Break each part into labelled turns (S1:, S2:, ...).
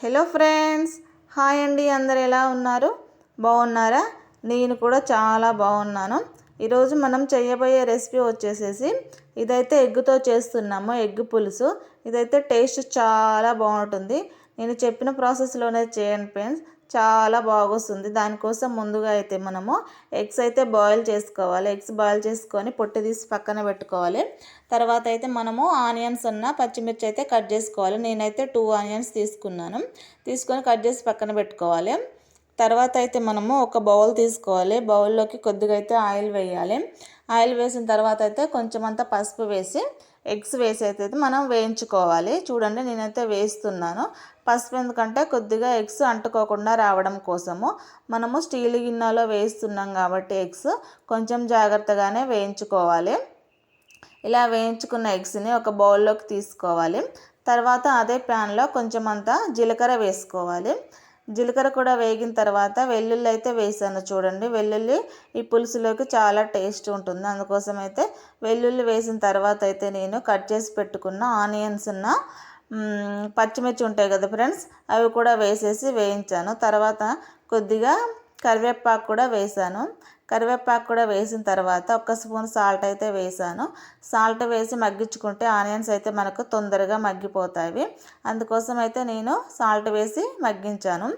S1: Hello friends, hi అండి. అందరు ఎలా ఉన్నారు? బాగున్నారా? నేను కూడా చాలా బాగున్నాను. ఈరోజు మనం చేయబోయే రెసిపీ వచ్చేసేసి ఇదైతే ఎగ్గుతో చేస్తున్నాము, ఎగ్ పులుసు. ఇదైతే టేస్ట్ చాలా బాగుంటుంది. నేను చెప్పిన ప్రాసెస్లోనే చేయండి ఫ్రెండ్స్, చాలా బాగొస్తుంది. దానికోసం ముందుగా అయితే మనము ఎగ్స్ అయితే బాయిల్ చేసుకోవాలి. ఎగ్స్ బాయిల్ చేసుకొని పొట్టు తీసి పక్కన పెట్టుకోవాలి. తర్వాత అయితే మనము ఆనియన్స్ పచ్చిమిర్చి అయితే కట్ చేసుకోవాలి. నేనైతే 2 ఆనియన్స్ తీసుకొని కట్ చేసి పక్కన పెట్టుకోవాలి. తర్వాత అయితే మనము ఒక బౌల్ తీసుకోవాలి. బౌల్లోకి కొద్దిగా అయితే ఆయిల్ వేయాలి. ఆయిల్ వేసిన తర్వాత అయితే కొంచెం అంతా పసుపు వేసి ఎగ్స్ వేసి అయితే మనం వేయించుకోవాలి. చూడండి, నేనైతే వేస్తున్నాను. పసుపు ఎందుకంటే కొద్దిగా ఎగ్స్ అంటుకోకుండా రావడం కోసము. మనము స్టీల్ గిన్నెలో వేస్తున్నాం కాబట్టి ఎగ్స్ కొంచెం జాగ్రత్తగానే వేయించుకోవాలి. ఇలా వేయించుకున్న ఎగ్స్ని ఒక బౌల్లోకి తీసుకోవాలి. తర్వాత అదే ప్యాన్లో కొంచెం అంతా జీలకర్ర వేసుకోవాలి. జీలకర్ర కూడా వేగిన తర్వాత వెల్లుల్లి అయితే వేసాను. చూడండి, వెల్లుల్లి ఈ పులుసులోకి చాలా టేస్ట్ ఉంటుంది. అందుకోసం అయితే వెల్లుల్లి వేసిన తర్వాత అయితే నేను కట్ చేసి పెట్టుకున్న ఆనియన్స్ పచ్చిమిర్చి ఉంటాయి కదా ఫ్రెండ్స్, అవి కూడా వేసేసి వేయించాను. తర్వాత కొద్దిగా కరివేపాకు కూడా వేసాను. కరివేపాకు కూడా వేసిన తర్వాత 1 స్పూన్ సాల్ట్ అయితే వేసాను. సాల్ట్ వేసి మగ్గించుకుంటే ఆనియన్స్ అయితే మనకు తొందరగా మగ్గిపోతాయి. అందుకోసం అయితే నేను సాల్ట్ వేసి మగ్గించాను.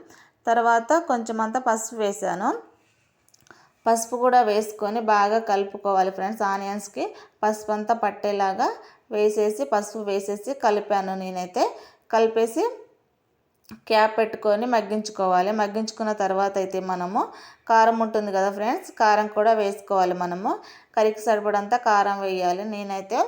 S1: తర్వాత కొంచెం అంతా పసుపు వేసాను. పసుపు కూడా వేసుకొని బాగా కలుపుకోవాలి ఫ్రెండ్స్. ఆనియన్స్కి పసుపు అంతా పట్టేలాగా పసుపు వేసేసి కలిపాను. నేనైతే కలిపేసి క్యాప్ పెట్టుకొని మగ్గించుకోవాలి. మగ్గించుకున్న తర్వాత అయితే మనము కారం ఉంటుంది కదా ఫ్రెండ్స్, కారం కూడా వేసుకోవాలి. మనము కర్రీకి సరిపడంతా కారం వేయాలి. నేనైతే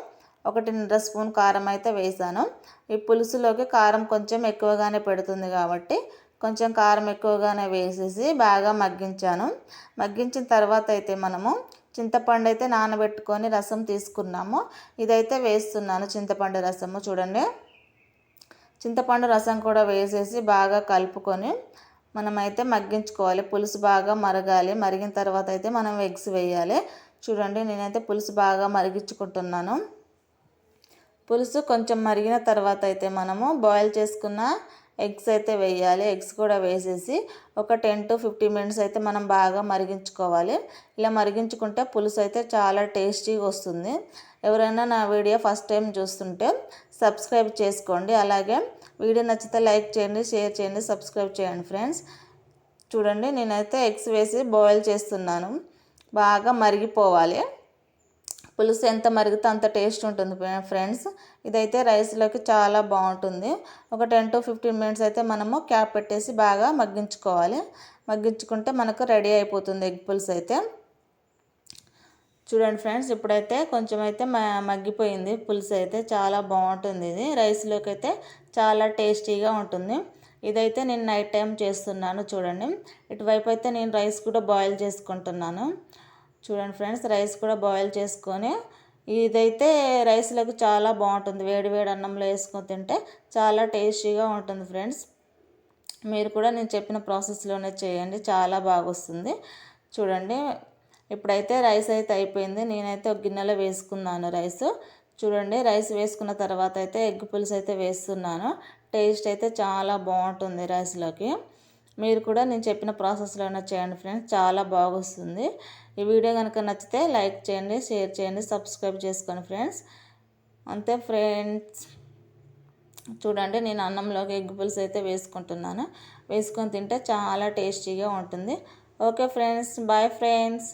S1: 1.5 స్పూన్ కారం అయితే వేసాను. ఈ పులుసులోకి కారం కొంచెం ఎక్కువగానే పెడుతుంది కాబట్టి కొంచెం కారం ఎక్కువగానే వేసేసి బాగా మగ్గించాను. మగ్గించిన తర్వాత అయితే మనము చింతపండు అయితే నానబెట్టుకొని రసం తీసుకున్నాము. ఇదైతే వేస్తున్నాను, చింతపండు రసము. చూడండి, చింతపండు రసం కూడా వేసేసి బాగా కలుపుకొని మనమైతే మగ్గించుకోవాలి. పులుసు బాగా మరగాలి. మరిగిన తర్వాత అయితే మనం ఎగ్స్ వేయాలి. చూడండి, నేనైతే పులుసు బాగా మరిగించుకుంటున్నాను. పులుసు కొంచెం మరిగిన తర్వాత అయితే మనము బాయిల్ చేసుకున్న ఎగ్స్ అయితే వేయాలి. ఎగ్స్ కూడా వేసేసి ఒక 10 to 15 మినిట్స్ అయితే మనం బాగా మరిగించుకోవాలి. ఇలా మరిగించుకుంటే పులుసు అయితే చాలా టేస్టీగా వస్తుంది. ఎవరైనా నా వీడియో ఫస్ట్ టైం చూస్తుంటే సబ్స్క్రైబ్ చేసుకోండి. అలాగే వీడియో నచ్చితే లైక్ చేయండి, షేర్ చేయండి, సబ్స్క్రైబ్ చేయండి ఫ్రెండ్స్. చూడండి, నేనైతే ఎగ్స్ వేసి బాయిల్ చేస్తున్నాను. బాగా మరిగిపోవాలి. పులుసు ఎంత మరిగితే అంత టేస్ట్ ఉంటుంది ఫ్రెండ్స్. ఇదైతే రైస్లోకి చాలా బాగుంటుంది. ఒక 10 to 15 మినిట్స్ అయితే మనము క్యాప్ పెట్టేసి బాగా మగ్గించుకోవాలి. మగ్గించుకుంటే మనకు రెడీ అయిపోతుంది ఎగ్ పులుసు అయితే. చూడండి ఫ్రెండ్స్, ఇప్పుడైతే కొంచెం అయితే మగ్గిపోయింది పులుసు అయితే. చాలా బాగుంటుంది. ఇది రైస్లోకి అయితే చాలా టేస్టీగా ఉంటుంది. ఇదైతే నేను నైట్ టైం చేస్తున్నాను. చూడండి, ఇటువైపు అయితే నేను రైస్ కూడా బాయిల్ చేసుకుంటున్నాను. చూడండి ఫ్రెండ్స్, రైస్ కూడా బాయిల్ చేసుకొని ఇదైతే రైస్లోకి చాలా బాగుంటుంది. వేడి వేడి అన్నంలో వేసుకొని తింటే చాలా టేస్టీగా ఉంటుంది ఫ్రెండ్స్. మీరు కూడా నేను చెప్పిన ప్రాసెస్లోనే చేయండి, చాలా బాగా వస్తుంది. చూడండి, ఇప్పుడైతే రైస్ అయితే అయిపోయింది. నేనైతే ఒక గిన్నెలో వేసుకున్నాను రైస్. చూడండి, రైస్ వేసుకున్న తర్వాత అయితే ఎగ్ పులుసు అయితే వేస్తున్నాను. టేస్ట్ అయితే చాలా బాగుంటుంది రైస్లోకి. మీరు కూడా నేను చెప్పిన ప్రాసెస్లోనే చేయండి ఫ్రెండ్స్, చాలా బాగొస్తుంది. ఈ వీడియో కనుక నచ్చితే లైక్ చేయండి, షేర్ చేయండి, సబ్స్క్రైబ్ చేసుకోండి ఫ్రెండ్స్. అంతే ఫ్రెండ్స్. చూడండి, నేను అన్నంలోకి ఎగ్ పులుసు అయితే వేసుకుంటున్నాను. వేసుకొని తింటే చాలా టేస్టీగా ఉంటుంది. Okay friends, bye friends.